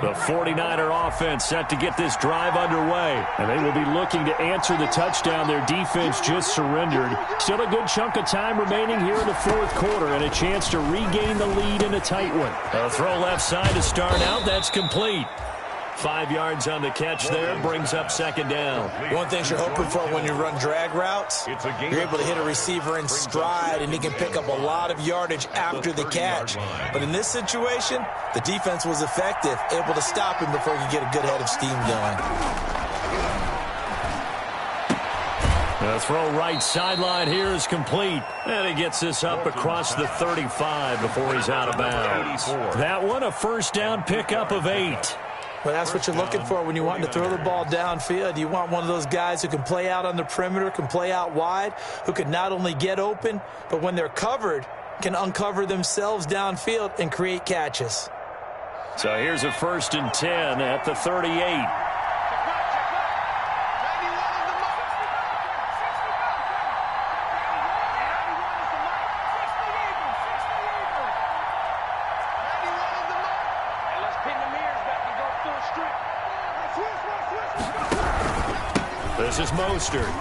The 49er offense set to get this drive underway. And they will be looking to answer the touchdown their defense just surrendered. Still a good chunk of time remaining here in the 4th quarter and a chance to regain the lead in a tight one. A throw left side to start out. That's complete. 5 yards on the catch there, brings up 2nd down. One thing you're hoping for when you run drag routes, you're able to hit a receiver in stride, and he can pick up a lot of yardage after the catch. But in this situation, the defense was effective, able to stop him before he could get a good head of steam going. The throw right sideline here is complete. And he gets this up across the 35 before he's out of bounds. That one, a first down pickup of 8. Well, that's what you're looking for when you want to throw the ball downfield. You want one of those guys who can play out on the perimeter, can play out wide, who can not only get open, but when they're covered, can uncover themselves downfield and create catches. So here's a 1st and 10 at the 38. This is Mostert.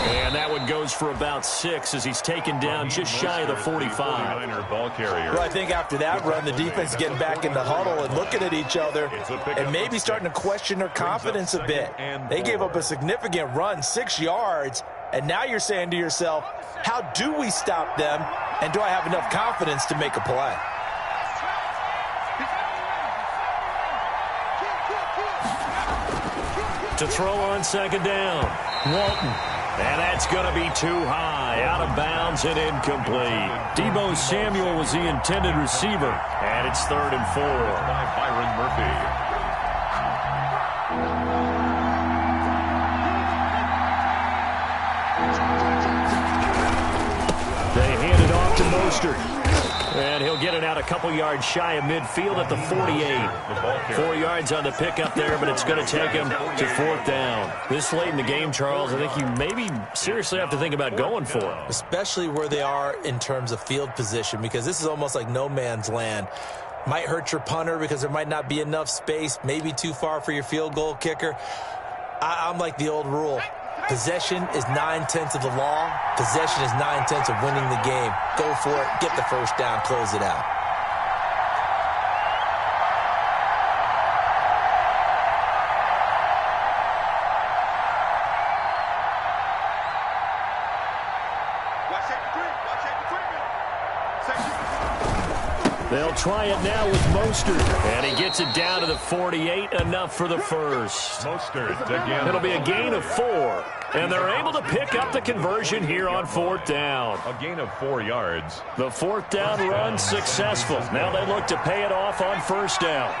And that one goes for about 6 as he's taken down just shy of the 45. Ball carrier. Well, I think after that run, the defense is getting back in the huddle and looking at each other and maybe starting to question their confidence a bit. They gave up a significant run, 6 yards, and now you're saying to yourself, how do we stop them, and do I have enough confidence to make a play? To throw on second down, Walton. And that's going to be too high, out of bounds and incomplete. Deebo Samuel was the intended receiver, and it's 3rd and 4. By Byron Murphy. They hand it off to Mostert. And he'll get it out a couple yards shy of midfield at the 48. 4 yards on the pickup there, but it's going to take him to 4th down. This late in the game, Charles, I think you maybe seriously have to think about going for it. Especially where they are in terms of field position, because this is almost like no man's land. Might hurt your punter because there might not be enough space, maybe too far for your field goal kicker. I'm like the old rule. Possession is 9/10 of the law. Possession is 9/10 of winning the game. Go for it. Get the first down. Close it out. They'll try it now with Mostert. And he gets it down to the 48, enough for the first. Mostert again. It'll be a gain of 4. And they're able to pick up the conversion here on 4th down. A gain of 4 yards. The 4th down run successful. Now they look to pay it off on 1st down.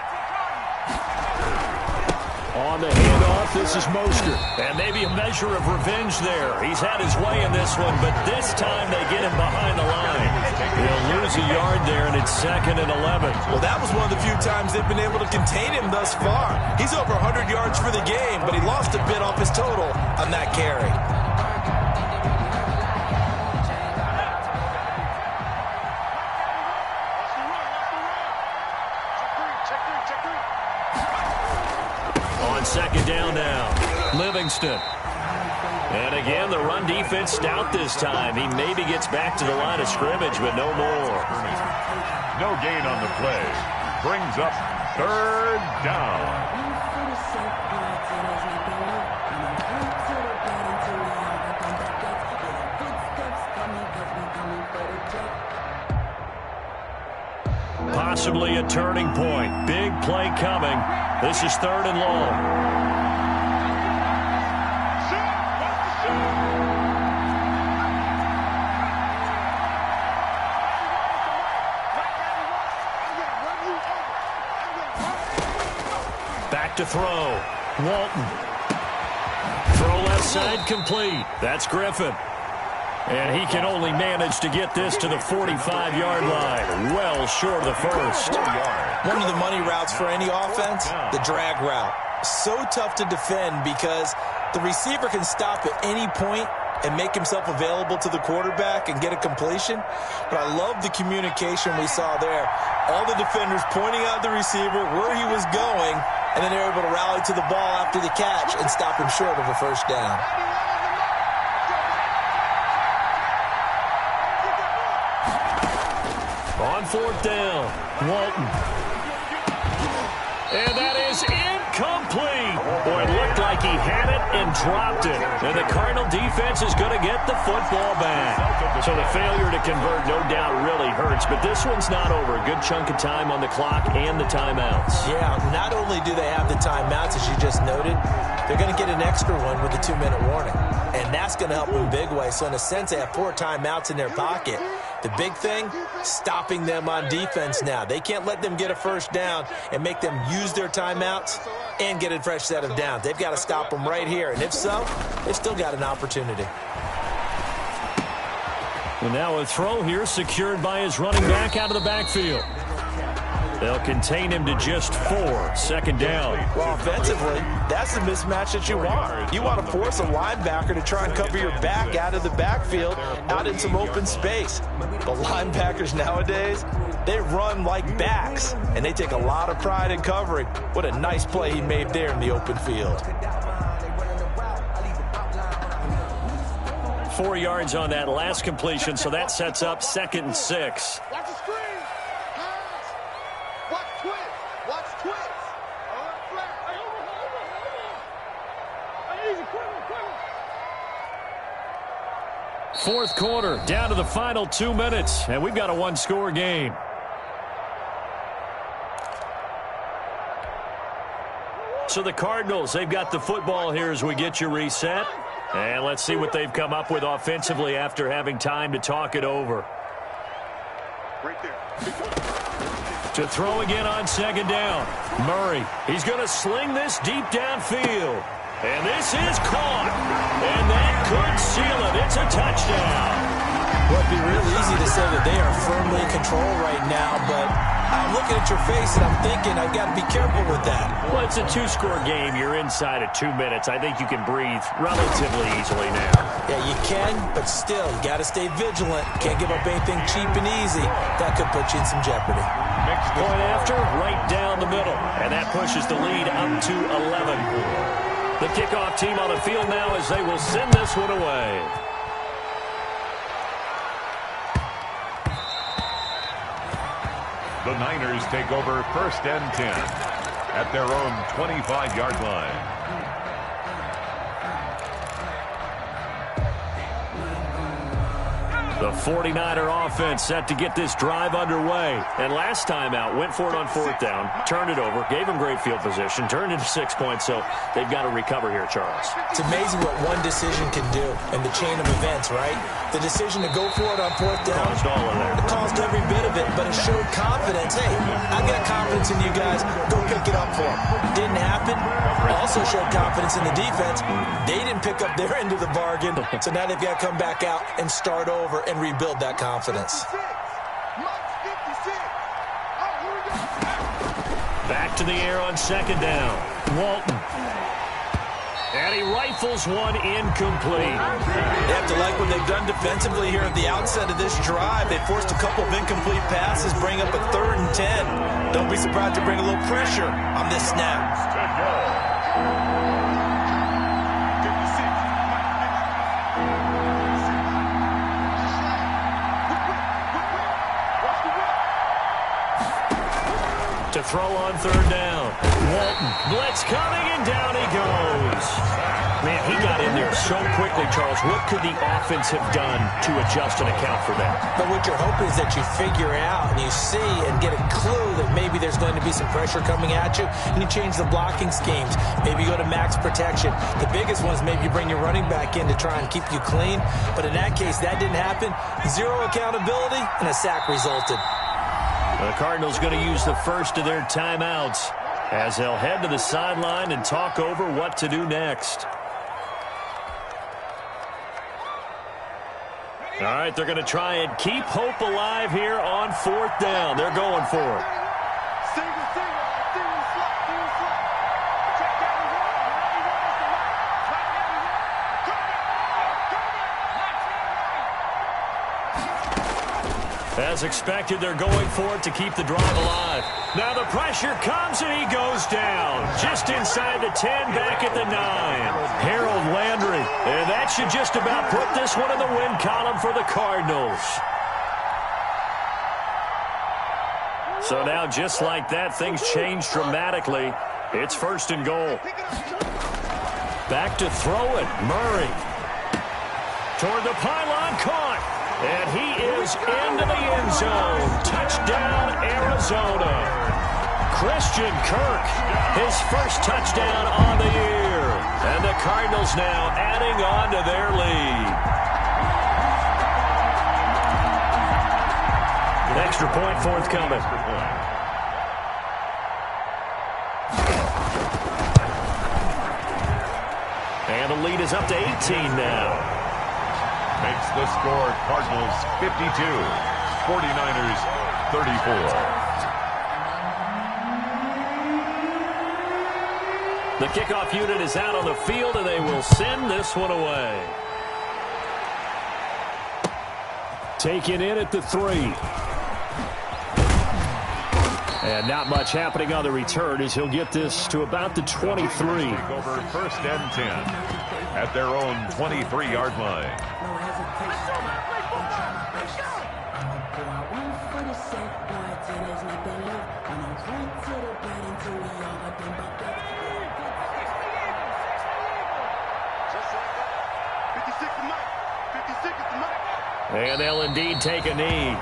On the handoff, this is Mostert. And maybe a measure of revenge there. He's had his way in this one, but this time they get him behind the line. He'll lose a yard there, and it's 2nd and 11. Well, that was one of the few times they've been able to contain him thus far. He's over 100 yards for the game, but he lost a bit off his total on that carry. On 2nd down now, Livingston. And again, the run defense stout this time. He maybe gets back to the line of scrimmage, but no more. No gain on the play. Brings up 3rd down. Possibly a turning point. Big play coming. This is 3rd and long. Back to throw. Walton. Throw left side complete. That's Griffin. And he can only manage to get this to the 45-yard line. Well short of the first. One of the money routes for any offense, the drag route. So tough to defend because the receiver can stop at any point and make himself available to the quarterback and get a completion. But I love the communication we saw there. All the defenders pointing out the receiver, where he was going, and then they're able to rally to the ball after the catch and stop him short of a first down. On 4th down, Walton. And that is incomplete. Boy, it looked like he had it and dropped it. And the Cardinal defense is going to get the football back. So the failure to convert no doubt really hurts, but this one's not over. A good chunk of time on the clock and the timeouts. Yeah, not only do they have the timeouts, as you just noted, they're going to get an extra one with the 2-minute warning. And that's going to help them in a big way. So in a sense, they have 4 timeouts in their pocket. The big thing, stopping them on defense now. They can't let them get a first down and make them use their timeouts and get a fresh set of downs. They've got to stop them right here. And if so, they've still got an opportunity. And now a throw here secured by his running back out of the backfield. They'll contain him to just 4. 2nd down. Well, offensively, that's the mismatch that you want. You want to force a linebacker to try and cover your back out of the backfield, out in some open space. The linebackers nowadays, they run like backs, and they take a lot of pride in covering. What a nice play he made there in the open field. 4 yards on that last completion, so that sets up 2nd and 6. Watch the screen. Pass. Watch twist. Watch twist. Fourth quarter, down to the final 2 minutes, and we've got a one-score game. So the Cardinals, they've got the football here as we get you reset. And let's see what they've come up with offensively after having time to talk it over. Right there. To throw again on 2nd down. Murray, he's going to sling this deep downfield. And this is caught. And that could seal it. It's a touchdown. Well, it'd be real easy to say that they are firmly in control right now, but I'm looking at your face and I'm thinking I've got to be careful with that. Well, it's a 2-score game. You're inside of 2 minutes. I think you can breathe relatively easily now. Yeah, you can, but still, you got to stay vigilant. Can't give up anything cheap and easy. That could put you in some jeopardy. Point after, right down the middle. And that pushes the lead up to 11. The kickoff team on the field now as they will send this one away. The Niners take over 1st and 10 at their own 25-yard line. The 49er offense set to get this drive underway. And last time out, went for it on 4th down, turned it over, gave them great field position, turned into 6 points, so they've got to recover here, Charles. It's amazing what one decision can do in the chain of events, right? The decision to go for it on 4th down. Caused all of that. It caused every bit of it, but it showed confidence. Hey, I've got confidence in you guys. Go pick it up for them. Didn't happen. Also showed confidence in the defense. They didn't pick up their end of the bargain, so now they've got to come back out and start over and rebuild that confidence. Back to the air on 2nd down. Walton. And he rifles one incomplete. They have to like what they've done defensively here at the outset of this drive. They forced a couple of incomplete passes, bring up a 3rd and 10. Don't be surprised to bring a little pressure on this snap. To throw on 3rd down. Walton. Blitz coming, and down he goes. Man, he got in there so quickly, Charles. What could the offense have done to adjust and account for that? But what you're hoping is that you figure out and you see and get a clue that maybe there's going to be some pressure coming at you, and you change the blocking schemes. Maybe you go to max protection. The biggest one is maybe you bring your running back in to try and keep you clean. But in that case, that didn't happen. Zero accountability, and a sack resulted. The Cardinals going to use the first of their timeouts as they'll head to the sideline and talk over what to do next. All right, they're going to try and keep hope alive here on 4th down. They're going for it. As expected, they're going for it to keep the drive alive. Now the pressure comes, and he goes down. Just inside the 10, back at the 9. Harold Landry. And that should just about put this one in the win column for the Cardinals. So now, just like that, things change dramatically. It's 1st and goal. Back to throw it. Murray. Toward the pylon, caught. And he is into the end zone. Touchdown, Arizona. Christian Kirk, his first touchdown on the year. And the Cardinals now adding on to their lead. An extra point forthcoming. And the lead is up to 18 now. Makes the score Cardinals 52, 49ers 34. The kickoff unit is out on the field, and they will send this one away. Taken in at the 3. And not much happening on the return as he'll get this to about the 23. Take over 1st and 10. at their own 23-yard line. And they'll indeed take a knee.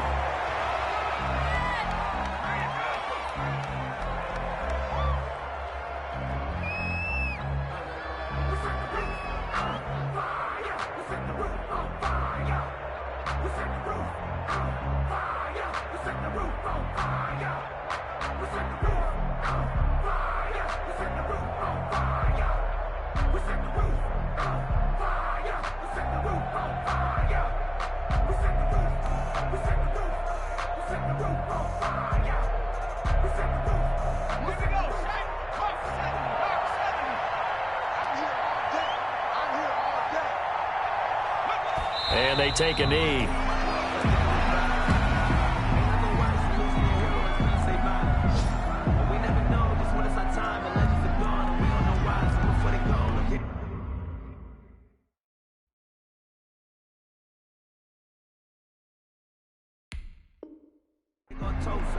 And they take a knee.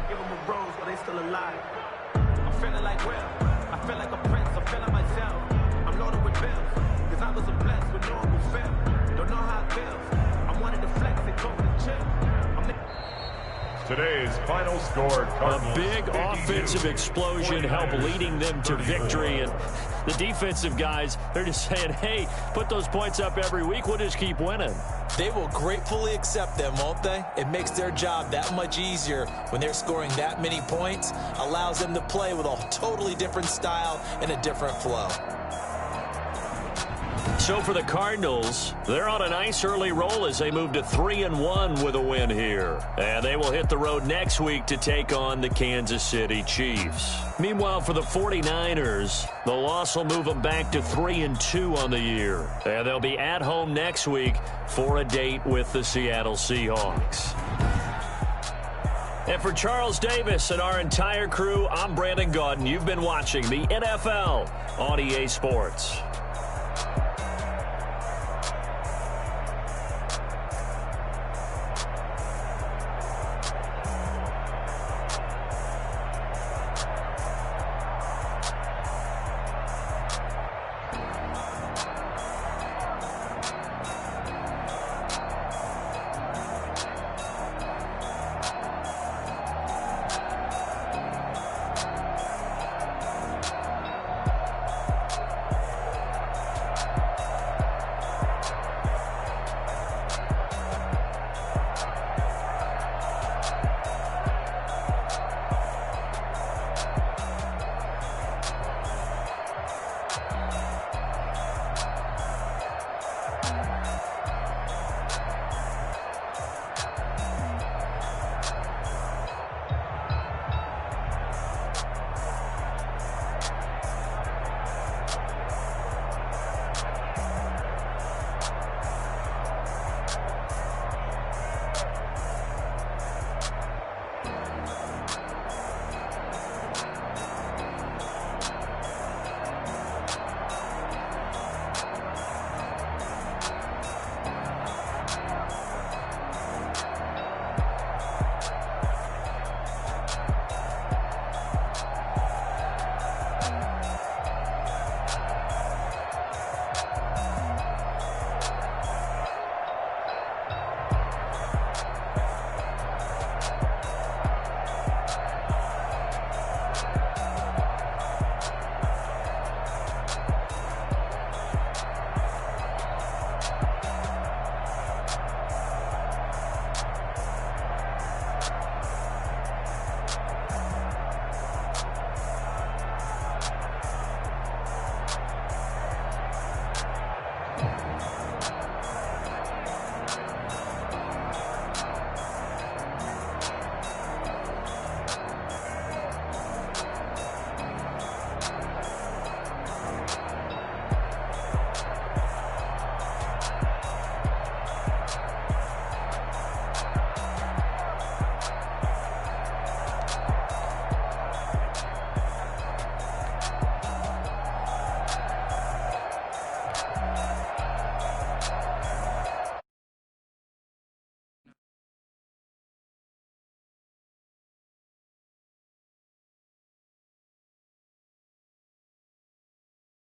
Give them a rose while they still alive. I'm feeling like Will. I feel like a prince. I'm feeling myself. I'm loaded with bills. Cause I was a blessed with no one will fail. Don't know how it feels. I'm wanting to flex and go to chill. Today's final score, A big offensive explosion helped leading them to victory. And the defensive guys, they're just saying, hey, put those points up every week. We'll just keep winning. They will gratefully accept them, won't they? It makes their job that much easier when they're scoring that many points. Allows them to play with a totally different style and a different flow. So for the Cardinals, they're on a nice early roll as they move to 3-1 with a win here. And they will hit the road next week to take on the Kansas City Chiefs. Meanwhile, for the 49ers, the loss will move them back to 3-2 on the year. And they'll be at home next week for a date with the Seattle Seahawks. And for Charles Davis and our entire crew, I'm Brandon Gaudin. You've been watching the NFL on EA Sports.